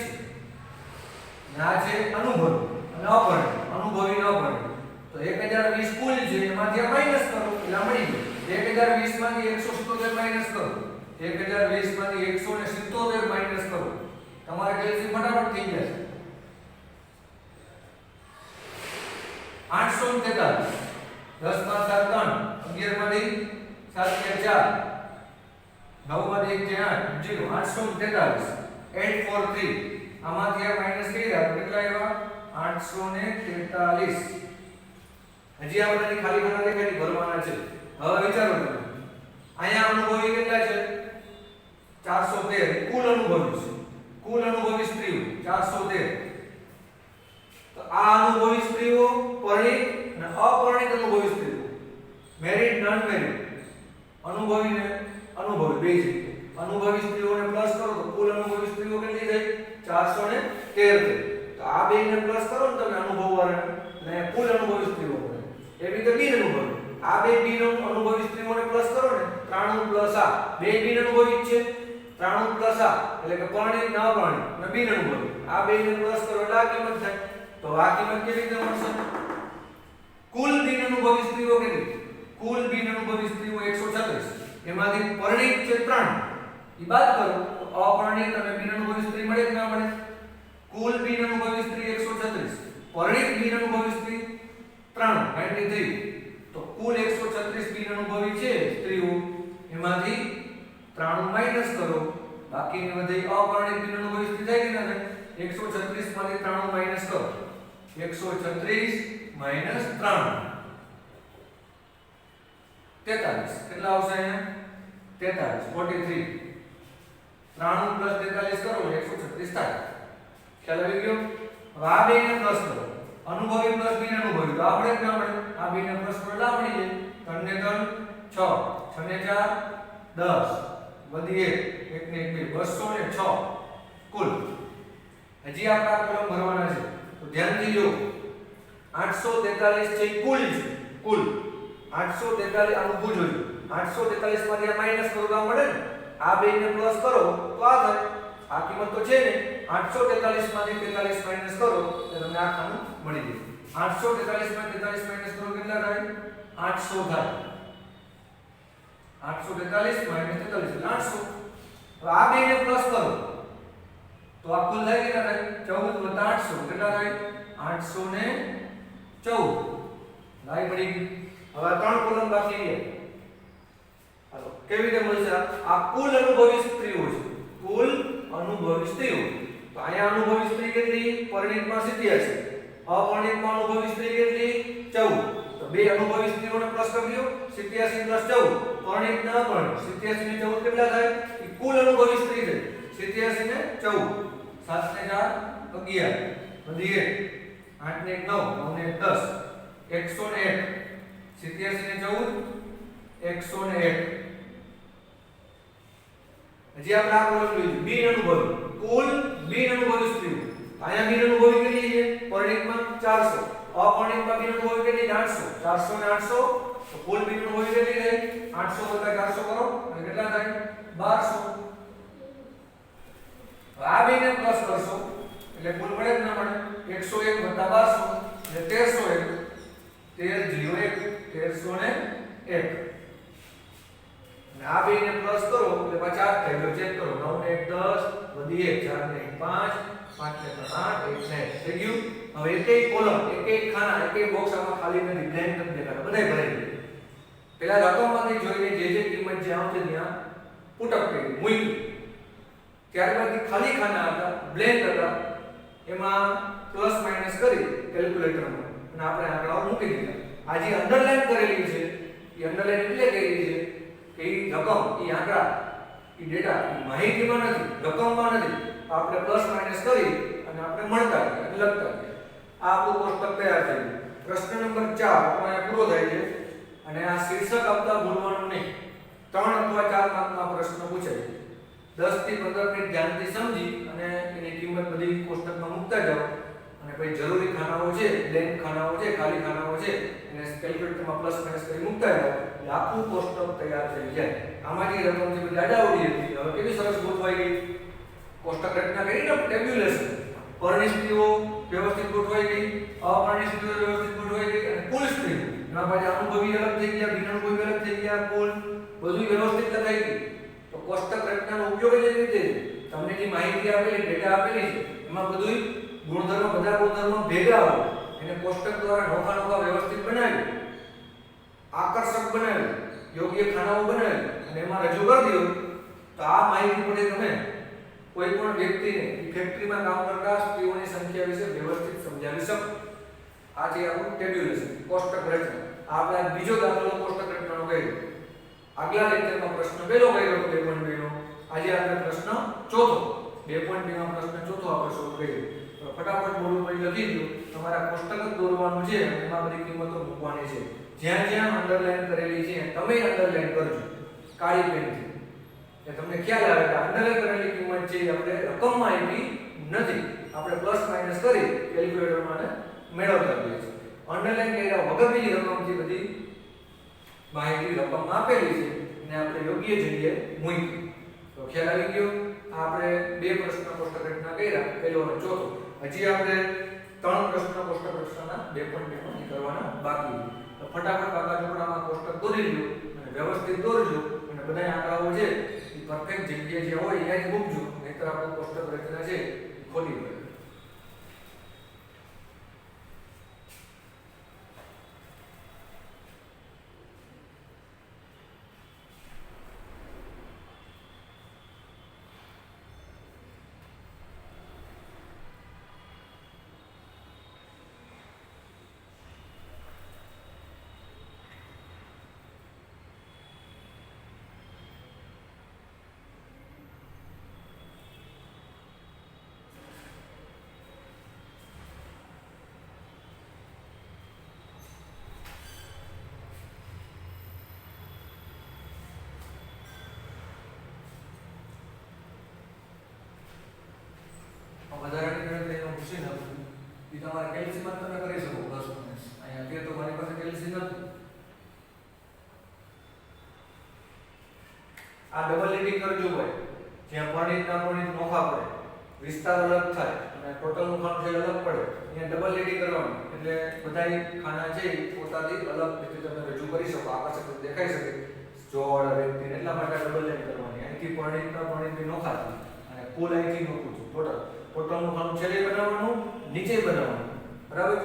છે આ છે અનુભવી અને અપરિણિત અનુભવી ને અપરિણિત તો 1020 કુલ છે એમાંથી આ માઈનસ કરો એટલે મળી ગયું 1020 માંથી 177 માઈનસ કરો 1020 માંથી 177 માઈનસ કરો તમારે કેલ્સી ફટાફટ થઈ જશે 843 10 માં 7 3 11 માંથી 7 કે 4 9 માંથી 1 છે 8 0 843 843 આમાંથી આ માઈનસ કર્યા કેટલા આવ્યા 843 હજી આ બધાની ખાલી ખાના દેખાડી ભરવાના છે હવે વિચારો તમે અહીંયા અનુભવી કેટલા છે 413 કુલ અનુભવી સ્ત્રીઓ 413 તો આ અનુભવી સ્ત્રીઓ પરિણિત અને અપરિણિત અનુભવી સ્ત્રીઓ મેરિડ નોન મેરિડ અનુભવી ને અનુભવી બે છે અનુભવી સ્ત્રીઓને પ્લસ કરો તો કુલ અનુભવી સ્ત્રીઓ કેટલી થઈ 413 થઈ તો આ બે ને પ્લસ કરો ને તમે અનુભવ વાળા ને કુલ અનુભવી સ્ત્રીઓ મળે એવી રીતે બિન અનુભવી આ બે બિન અનુભવી સ્ત્રીઓને પ્લસ કરો ને 93 પ્લસ આ બે બિન અનુભવી છે 93 પ્લસ આ એટલે કે પરિણિત ન પરિણિત અને બિન અનુભવી આ બે ને પ્લસ કરો એટલે આ કિંમત થાય તો આ કિંમત કેવી રીતે મળશે કુલ બિન અનુભવી સ્ત્રીઓ કેટલી કુલ બિન અનુભવી સ્ત્રીઓ 136 એમાંથી પરિણિત છે 3 ઈ બાદ કરો તો અપરિણિત અને બિન અનુભવી સ્ત્રી મળે કે ના મળે કુલ બિન અનુભવી સ્ત્રી 136 પરિણિત બિન અનુભવી સ્ત્રી 3 93 તો કુલ 136 બિન અનુભવી છે સ્ત્રીઓ એમાંથી 93 માઈનસ કરો બાકીની વધે અપરિણિત બિન અનુભવી સ્ત્રી થાય કે ના થાય 136 માંથી 93 માઈનસ કરો 136 માઈનસ 3 43 કેટલા આવશે અહીંયા 43 43 93 પ્લસ 43 કરો 136 થાય ખ્યાલ આવી ગયો હવે આ બે ને પ્લસ કરો અનુભવી પ્લસ બિન અનુભવી તો આપણે જ ના મળે આ બે ને પ્લસ કરો એટલે આપણી જાય 3 ને 3 6 6 ને 4 10 વધી 1 1 ને 1 206 કુલ હજી આપણે આ કોલમ ભરવાના છે તો ધ્યાનથી જો 843 છે કુલ છે કુલ 843 આનું ભૂલ જોજો 843 માંથી આ માઈનસ કરો તો મળે ને આ બે ને પ્લસ કરો તો આ થાય આ કિંમત તો છે ને 843 માંથી 43 માઈનસ કરો તો તમને આ ખાનું મળી જાય 843 માંથી 43 માઈનસ કરો કેટલા થાય 800 થાય 843 માઈનસ 43 એટલે 800 હવે આ બે ને પ્લસ કરો તો આ કુલ થાય કેટલા થાય 14 + 800 કેટલા થાય 814 લાઈ પડી ગઈ હવે ત્રણ કોલમ બાકી છે હાલો કેવી રીતે મળશે આ કુલ અનુભવી સ્ત્રીઓ છે કુલ અનુભવી સ્ત્રીઓ તો અહીંયા અનુભવી સ્ત્રી કેટલી પરિણિતમાં 87 અપરિણિતમાં અનુભવી સ્ત્રી કેટલી 14 તો બે અનુભવી સ્ત્રીઓને પ્લસ કરી દો 87 + 14 પરિણિત ને અપરિણિત 87 ને 14 કેટલા થાય એ કુલ અનુભવી સ્ત્રી થઈ 87 ને 14 7 ને 4 11 વધી 8 ને 9 9 ને 10 101 87 ને 14 101 હજી આપણે આ કોલમ જોઈશું બિન અનુભવી કુલ બિન અનુભવી સ્ત્રીઓ અહીંયા બિન અનુભવી કેટલી છે પરિણિતમાં 400 અપરિણિતમાં બિન અનુભવી કેટલી 800 400 ને 800 તો કુલ બિન અનુભવી કેટલી થઈ 800 + 400 કરો અને કેટલા થાય 1200 આ બેને પ્લસ કરશો એટલે કુલ મળે કે ના મળે 101 + 1200 એટલે 1301 1301 અને આ બેને પ્લસ કરો એટલે 50 થાય તો ચેક કરો 9 ને 1 10 વધી 1 4 ને 1 5 5 ને 8 1 ને થઈ ગયું હવે એક કોલમ એક ખાના એક બોક્સ આમાં ખાલી નથી બ્લેન્ક નથી દેખાતા બધાય ભરાઈ ગયા પહેલા રકમમાંથી જોઈને જે કિંમત જે આવશે ત્યાં પુટ અપ કરી મૂકી ત્યારબાદ ખાલી ખાના હતા બ્લેન્ક હતા એમાં પ્લસ માઈનસ કરી કેલ્ક્યુલેટરમાં અને આપણે આંકડાઓ મૂકી દીધા આ જે અંડરલાઈન કરેલી છે એ અંડરલાઈન એટલે કરેલી છે કે એ રકમ એ આંકડા એ ડેટા એ માહિતીમાં નથી રકમમાં નથી આપણે પ્લસ માઈનસ કરી અને આપણે મળતા ગયા લખતા ગયા આ આપણું કોષ્ટક તૈયાર થઈ ગયું પ્રશ્ન નંબર 4 અહીંયા પૂરો થાય છે અને આ શીર્ષક આપતા ભૂલવાનું નહીં 3 અથવા 4 માર્કમાં પ્રશ્ન પૂછાય 10 થી 15 મિનિટ ધ્યાનથી સમજી અને એની કિંમત બધી કોષ્ટકમાં મૂકતા જાઓ અને પછી જરૂરી ખાનાઓ છે, બ્લેન્ક ખાનાઓ છે, ખાલી ખાનાઓ છે એને કેલ્ક્યુલેટરમાં પ્લસ માઈનસ કરી મૂકતા જાઓ એટલે આખું કોષ્ટક તૈયાર થઈ જાય. આમાંથી રકમ જે બધી આડાવડી હતી હવે કેવી સરસ ગોઠવાઈ ગઈ. કોષ્ટક રચના કરીને ટેબ્યુલેશન. પરણી સ્ત્રીઓ વ્યવસ્થિત ગોઠવાઈ ગઈ, અપરણી સ્ત્રીઓ વ્યવસ્થિત ગોઠવાઈ ગઈ અને કુલ સ્ત્રીઓ એના પાછા અનુભવી અલગ થઈ ગયા, બિનઅનુભવી અલગ થઈ ગયા, કુલ બધું વ્યવસ્થિત લખાઈ ગયું. તો કોષ્ટક રચનાનો ઉપયોગ જ એવી રીતે તમને જે માહિતી આપેલી, ડેટા આપેલી છે એમાં બધું ગુણધર્મો, બધા ગુણધર્મો ભેગા હોય એને કોષ્ટક દ્વારા નોખા નોખા વ્યવસ્થિત બનાવી, આકર્ષક બનાવી, યોગ્ય ખાનાઓ બનાવી અને એમાં રજૂ કરી દો તો આ માહિતી પડે તમે કોઈ પણ વ્યક્તિને ફેક્ટરીમાં કામ કરતા સ્ત્રીઓની સંખ્યા વિશે વ્યવસ્થિત સમજાવી શકો. આ છે આપણું ટેબ્યુલેશન, કોષ્ટક રચના. આ આપણે બીજો દાખલો કોષ્ટક રચનાનો કર્યો. આગલા લેક્ચરમાં પ્રશ્ન પહેલો કર્યો 2.2 નો. આજે આપણે પ્રશ્ન ચોથો 2.2 માં પ્રશ્ન ચોથો આપણે સોલ્વ કર્યો. તો ફટાફટ બોલું પછી લખી દો. તમારા કોષ્ટક જ દોરવાનું છે અને એમાં બધી કિંમતો મૂકવાની છે. જ્યાં જ્યાં અંડરલાઈન કરેલી છે તમે અંડરલાઈન કરજો કાળી પેનથી. કે તમને ખ્યાલ આવે કે અંડરલાઈન કરેલી કિંમત છે આપણે રકમમાં આપી નથી, આપણે પ્લસ માઈનસ કરી કેલ્ક્યુલેટરમાં મેળવતા હોઈએ છીએ. અંડરલાઈન કર્યા વગરની રકમથી બધી માહિતી રકમમાં આપેલી છે અને આપણે યોગ્ય જગ્યાએ મૂકી. તો ખ્યાલ આવી ગયો. આપણે બે પ્રશ્ન કોષ્ટક રચના કર્યા, પહેલો અને ચોથો. હજી આપણે ત્રણ પ્રશ્ન કોષ્ટક રચનાના 2.2 માં કરવાના બાકી છે. તો ફટાફટ પાકા ચોપડામાં કોષ્ટક દોરી લો અને વ્યવસ્થિત દોરજો અને બધા આંકડાઓ છે એ પરફેક્ટ જગ્યાએ જે હોય ત્યાં જ મૂકજો, નહીંતર આપણું કોષ્ટક રચના છે એ ખોટી પડે. વધારાની ગણતરીનો પૂછી નાખું એ તમારે કેલ્સીમાં તમે કરી શકો પ્લસ માઈનસ. અહીંયા અત્યારે તો મારી પાસે કેલ્સી નથી. આ ડબલ લીડિંગ કરજો ભાઈ. જ્યાં પરણિત ના પરણિત નોખા પડે, વિસ્તાર અલગ થાય અને ટોટલનું ખાનું છે અલગ પડે, અહીંયા ડબલ લીડિંગ કરવાનું એટલે બધાય ખાના છે એ પોતાથી અલગ રીતે તમે રજૂ કરી શકો, આકર્ષક દેખાઈ શકે જોડ વ્યક્તિને. એટલા માટે ડબલ લાઈન કરવાની. અહીંથી પરણિત ના પરણિત નોખા થાય અને કુલ અહીંથી નોખું છું ટોટલનું ખાનું છેલ્લે બનાવવાનું, નીચે બનાવવાનું. બરાબર.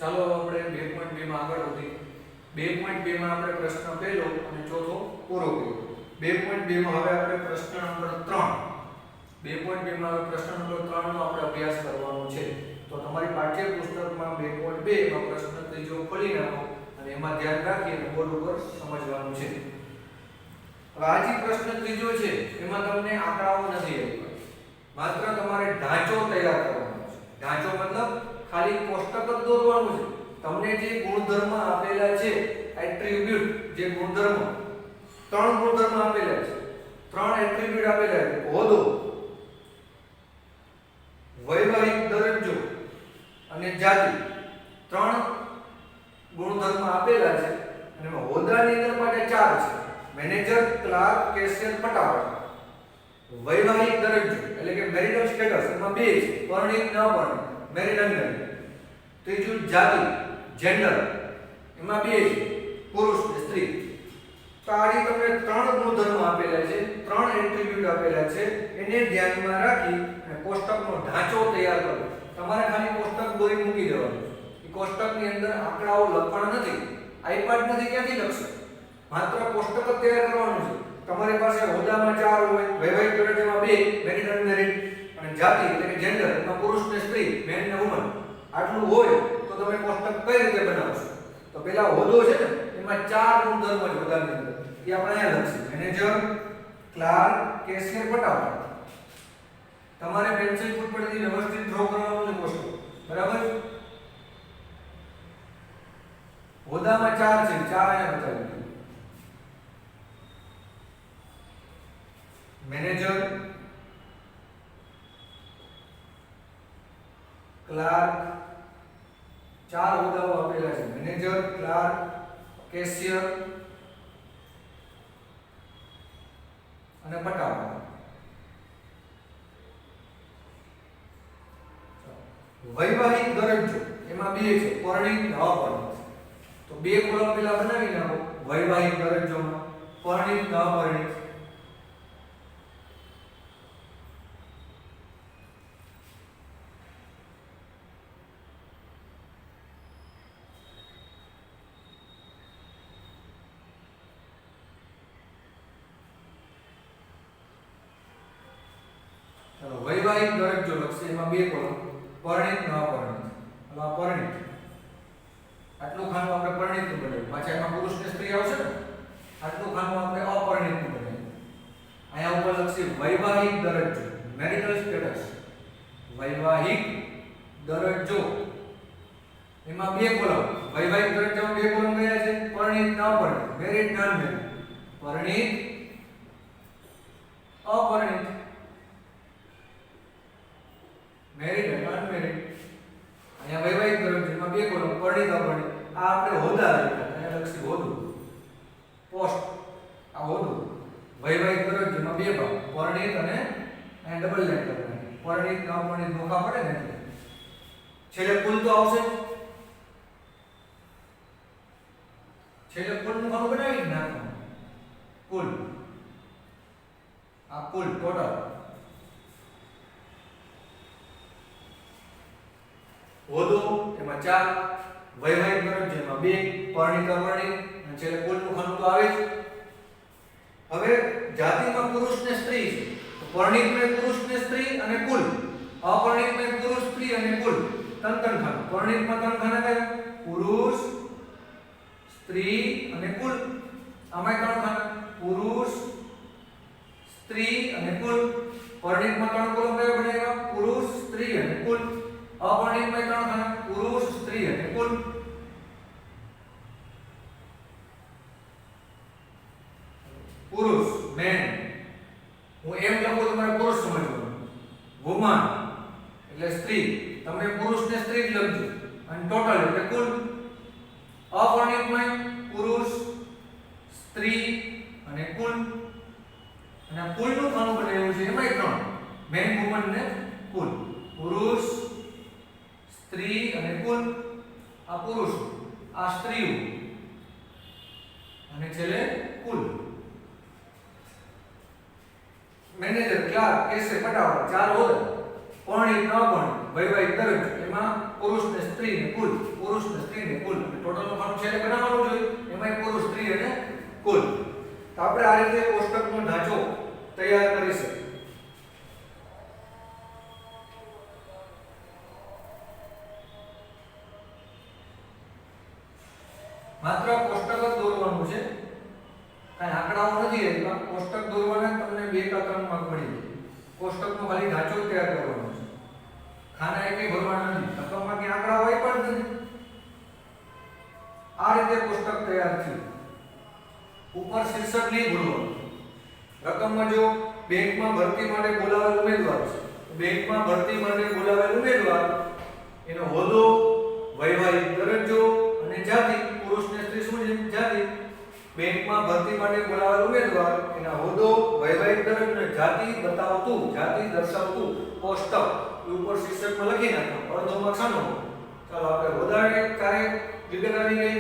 ચાલો આપણે 2.2 માં આગળ વધીએ. 2.2 માં આપણે પ્રશ્ન પહેલો અને ચોથો પૂરો કર્યો. 2.2 માં હવે આપણે પ્રશ્ન નંબર 3. 2.2 માં હવે પ્રશ્ન નંબર 3 નો આપણે અભ્યાસ કરવાનો છે. તો તમારી પાઠ્યપુસ્તકમાં 2.2 માં પ્રશ્ન ત્રીજો ખોલી નાખો અને એમાં ધ્યાન રાખીને બોર્ડ ઉપર સમજવાનું છે. હવે આ જે પ્રશ્ન ત્રીજો છે એમાં તમને આંકડાઓ નથી આપ્યા. માત્ર તમારે ઢાંચો તૈયાર કરવાનો છે. ઢાંચો મતલબ ખાલી કોષ્ટક જ દોરવાનું છે. તમને જે ગુણધર્મ આપેલા છે, એટ્રીબ્યુટ, જે ગુણધર્મ, 3 ગુણધર્મ આપેલા છે, 3 એટ્રીબ્યુટ આપેલા છે: હોદ્દો, વૈવાહિક દરજ્જો અને જાતિ. 3 ગુણધર્મ આપેલા છે અને એમાં હોદ્દાની અંદર માટે 4 છે: મેનેજર, ક્લાર્ક, કેશિયર, પટાવાળા. વૈવાહિક દરજ્જો એટલે કે મેરિટલ સ્ટેટસ એમાં 2 છે: પરણિત, ન પરણિત, મેરિડ, અનમેરિડ. ત્રીજું જાતિ, જેન્ડર, એમાં 2 છે: પુરુષ અને સ્ત્રી. તો આ જે તમને 3 ગુણધર્મ આપેલા છે, 3 એટ્રીબ્યુટ આપેલા છે, એને ધ્યાનમાં રાખી અને કોષ્ટકનો ઢાંચો તૈયાર કરો. તમારે ખાલી કોષ્ટક દોરી મૂકી દેવાનું. એ કોષ્ટકની અંદર આંકડાઓ લખવાના નથી. આઈપાડ નથી, ક્યાંથી લખશો? માત્ર કોષ્ટક જ તૈયાર કરવાનું છે. તમારી પાસે હોદ્દામાં 4 હોય, વૈવાહિક દરજ્જામાં 2, મેરિડ, અનમેરિડ, અને જાતિ એટલે કે જેન્ડર એમાં પુરુષ ને સ્ત્રી, મેન ને વુમન, આટલું હોય તો તમે કોષ્ટક કઈ રીતે બનાવશો? તો પેલા હોદ્દો છે ને એમાં 4 ગુણધર્મ છે હોદ્દાની અંદર. એ આપણે અહીંયા લખીશું: મેનેજર, ક્લાર્ક, કેશિયર, પટાવાળા. તમારે પેન્સિલ પુટ પરથી વ્યવસ્થિત ડ્રો કરવાનું છે કોષ્ટક. બરાબર? હોદ્દામાં 4 છે, 4 અહીંયા બતાવી દો. મેનેજર, ક્લાર્ક, 4 હોદ્દાઓ આપેલા છે: મેનેજર, ક્લાર્ક, કેશિયર અને પટાવાળા. વૈવાહિક દરજ્જો એમાં 2 છે: પરણિત, અપરણિત. તો 2 કોલમ પેલા બનાવી નાખો વૈવાહિક દરજ્જોમાં: પરણિત, અપરણિત. વૈવાહિક દરજ્જો લખશે એમાં 2 કોલમ: પરણિત, અપરણિત. હવે આ પરણિત, આટલું ખાનું આપણે પરણિત નું બનાવ્યું. પાછા એમાં પુરુષ ને સ્ત્રી આવશે ને, આટલું ખાનું આપણે અપરણિત નું બનાવ્યું. અહીંયા ઉપર લખશે વૈવાહિક દરજ્જો, મેરિટલ સ્ટેટસ. વૈવાહિક દરજ્જો એમાં 2 કોલમ. વૈવાહિક દરજ્જામાં 2 કોલમ કયા છે? પરણિત, અપરણિત, મેરિડ, નોન મેરિડ. પરણિત, અપરણિત, મેરિડ અને અનમેરિડ. અહીંયા વૈવાહિક દરજ્જામાં 2 કોલમ: પરણિત, અપરણિત. આ આપણે હોદ્દા લખ્યા. અહીંયા લખી હોદ્દો, પોસ્ટ. આ હોદ્દો. વૈવાહિક દરજ્જામાં 2 ભાગ: પરણિત અને અહીંયા ડબલ લાઈન કરવાની. પરણિત ને અપરણિત નોખા પડે ને એટલે છેલ્લે કુલ તો આવશે. છેલ્લે કુલ નું ખાનું બનાવી જ નાખવાનું. કુલ, આ કુલ ટોટલ. હોદ્દો એમાં 4, વૈવાહિક દરજ્જામાં 2, પરણિત, અપરણિત, અને છેલ્લે કુલનું ખાનું તો આવે જ. હવે જાતિમાં પુરુષ ને સ્ત્રી છે. તો પરણિતમાં પુરુષ ને સ્ત્રી અને કુલ, અપરણિતમાં પુરુષ, સ્ત્રી અને કુલ. 3 ખાના. પરણિતમાં 3 ખાના કયા? પુરુષ, સ્ત્રી અને કુલ. આમાં 3 ખાના: પુરુષ, સ્ત્રી અને કુલ. પરણિતમાં 3 કોલમ કયા બનાવ્યા? પુરુષ, સ્ત્રી અને કુલ. અપરણિતમાં 3 ખાના: પુરુષ, સ્ત્રી અને કુલ. પુરુષ, મેન. હું એમ લખું તમારે પુરુષ સમજવાનું. વુમન એટલે સ્ત્રી. તમે પુરુષ ને સ્ત્રી જ લખજો અને ટોટલ એટલે કુલ. અપરણિતમાં પુરુષ, સ્ત્રી અને કુલ. અને કુલનું ખાનું બનાવ્યું છે એમાંય 3: મેન, વુમન ને કુલ. પુરુષ, સ્ત્રી અને કુલ. આ પુરુષ, આ સ્ત્રીઓ અને છેલ્લે કુલ. મેનેજર, ક્લાર્ક, કેશિયર, પટાવાળા. 4 હોદ્દા: પરણિત, અપરણિત, વૈવાહિક દરજ્જો. એમાં પુરુષ ને સ્ત્રી ને કુલ, પુરુષ ને સ્ત્રી ને કુલ, ટોટલ નું ફોર્મ છે બનાવવાનું જોઈએ, એમાં પુરુષ સ્ત્રી અને કુલ. તો આપણે આ રીતે કોષ્ટકનો ઢાંચો તૈયાર કરી શકીએ. માત્ર કોષ્ટક જ દોરવાનું છે, કાંઈ આંકડાઓ નથી એટલા. કોષ્ટક દોરવાના તમને 2 કે 3 માર્ક મળી જાય. કોષ્ટકનો ખાલી ઢાંચો તૈયાર કરવાનો છે, ખાના એકે ભરવાના નથી, રકમમાં કે આંકડા હોય પણ નથી. આ રીતે કોષ્ટક તૈયાર થયું. ઉપર શીર્ષક નહીં ભૂલવાનું. રકમમાં જો બેંકમાં ભરતી માટે બોલાવેલ ઉમેદવાર છે, બેંકમાં ભરતી માટે બોલાવેલ ઉમેદવાર, એનો હોદ્દો, વૈવાહિક દરજ્જો અને જાતિ, પુરુષ ને સ્ત્રી શું છે જાતિ. બેંકમાં ભરતી માટે બોલાવેલ ઉમેદવાર, એના હોદ્દો, વૈવાહિક દરજ્જો અને જાતિ બતાવતું, જાતિ દર્શાવતું કોષ્ટક ઉપર શીર્ષકમાં લખી નાખો. અડધો માર્ક શાનો? ચાલો આપણે હોદ્દાને કાર્ય વિગત આવી ગઈ,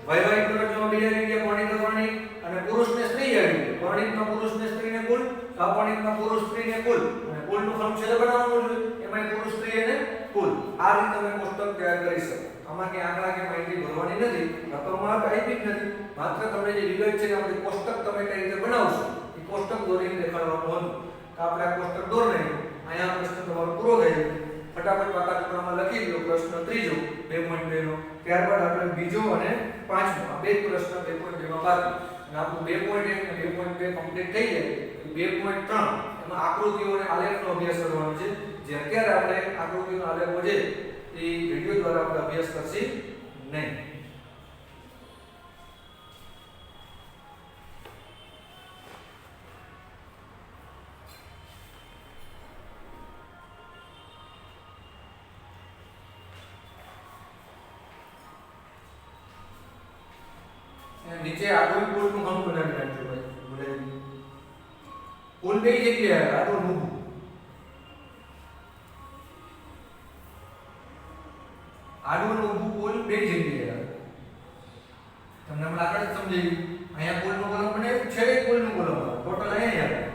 વૈવાહિક દરજ્જોમાં બીજા આવી ગયા પરણિત અપરણિત, અને પુરુષ ને સ્ત્રી આવી ગઈ. પરણિતમાં પુરુષ ને સ્ત્રી ને કુલ, અપરણિતમાં પુરુષ સ્ત્રી ને કુલ, અને કુલનું ફોર્મ છે બનાવવાનું જોઈએ, એમાં પુરુષ સ્ત્રી અને કુલ. આ રીતે તમે કોષ્ટક તૈયાર કરી શકો. આમાં કે આંકડા કે માહિતી ભરવાની નથી, રકમમાં ટાઈપિંગ નથી, માત્ર તમને જે વિગત છે આપણે કોષ્ટક તમે કઈ રીતે બનાવશો એ કોષ્ટક દોરીને દેખાડવાનું હતું. તો આપણે આ કોષ્ટક દોર નાખ્યું. અહીંયા પ્રશ્ન તમારો પૂરો થઈ ગયો. ફટાફટ પાકા ટુકડામાં લખી દો પ્રશ્ન ત્રીજો 2.2 નો. ત્યારબાદ આપણે બીજો અને પાંચમો આ બે પ્રશ્ન 2.2 માં બાકી, અને આપણું 2.1 અને 2.2 કમ્પ્લીટ થઈ જાય. 2.3 એમાં આકૃતિઓ અને આલેખનો અભ્યાસ કરવાનો છે, જે અત્યારે આપણે આકૃતિનો આલેખો છે એ વિડિયો દ્વારા આપણે અભ્યાસ કરશી નહીં. નીચે આગળ પુલનું ઘણું બનાવી નાખ્યું ભાઈ, બોલાવી પુલ બે જગ્યાએ આગળ ઊભું, આડું ઊભું પુલ બે જગ્યાએ. તમને હમણાં આગળ જ સમજાયું. અહીંયા પુલનું કોલમ બનાવ્યું છે, પુલનું કોલમ ટોટલ અહીંયા આવે.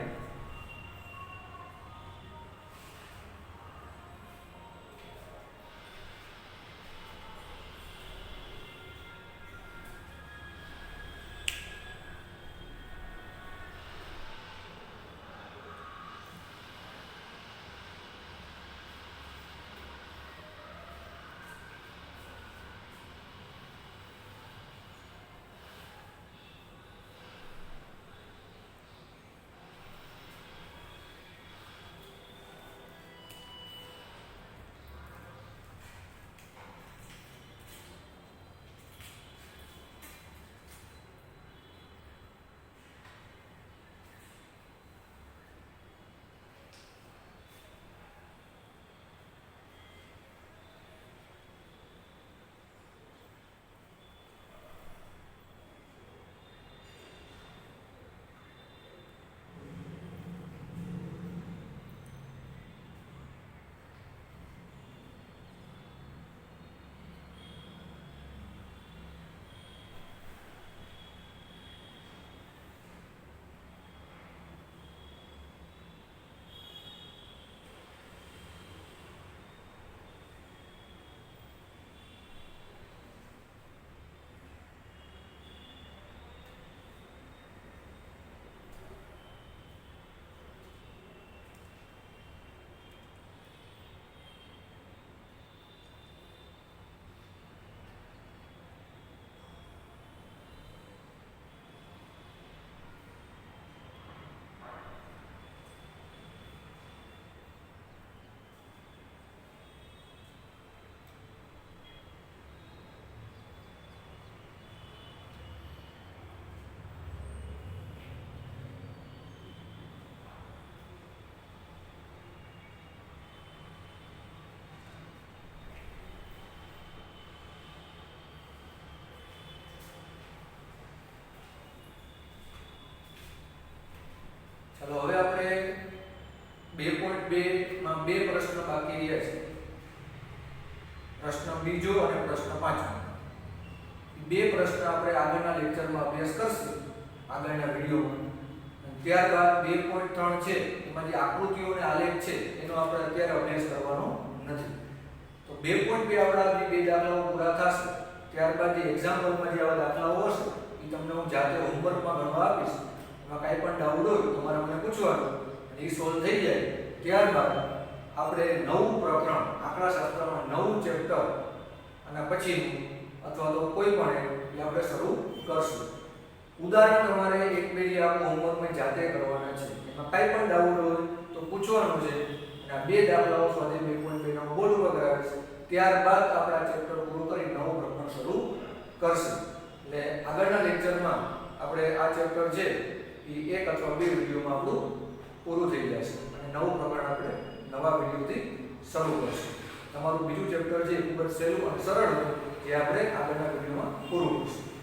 ચાલો હવે આપણે 2.2 માં બે પ્રશ્ન બાકી રહ્યા છે. પ્રશ્ન બીજો અને પ્રશ્ન પાંચમો. બે પ્રશ્ન આપણે આગળના લેક્ચરમાં અભ્યાસ કરશું, આગળના વિડિયોમાં. ત્યારબાદ 2.3 છે એમાં જે આકૃતિઓ અને આલેખ છે એનો આપણે અત્યારે અભ્યાસ કરવાનો નથી. તો તો 2.2 આપણા જે બે દાખલાઓ પૂરા થશે ત્યારબાદ જે એક્ઝામ્પલમાં જે આવા દાખલાઓ હશે એ તમને હું જાતે હોમવર્કમાં ગણવા આપીશ. એમાં કાંઈ પણ ડાઉટ હોય તો તમારે મને પૂછવાનું અને એ સોલ્વ થઈ જાય ત્યારબાદ આપણે નવું પ્રકરણ આંકડાશાસ્ત્રમાં નવું ચેપ્ટર અને પછીનું અથવા તો કોઈ પણ એ આપણે શરૂ કરશું. ઉદાહરણ તમારે એક બે જે આપણું હોમવર્કમાં જાતે કરવાના છે. એમાં કાંઈ પણ ડાઉટ હોય તો પૂછવાનું છે અને આ બે દાખલાઓ સ્વાધ્યાય 2.2 નો બોર્ડ ઉપર કરાવીશ. ત્યારબાદ આપણે આ ચેપ્ટર પૂરું કરી નવું પ્રકરણ શરૂ કરશું. એટલે આગળના લેક્ચરમાં આપણે આ ચેપ્ટર છે એ એક અથવા બે વિડીયોમાં આપણું પૂરું થઈ જશે અને નવું પ્રકરણ આપણે નવા વિડીયોથી શરૂ કરશું. તમારું બીજું ચેપ્ટર છે ખૂબ જ સહેલું અને સરળ હતું જે આપણે આગળના વિડીયોમાં પૂરું કરશું.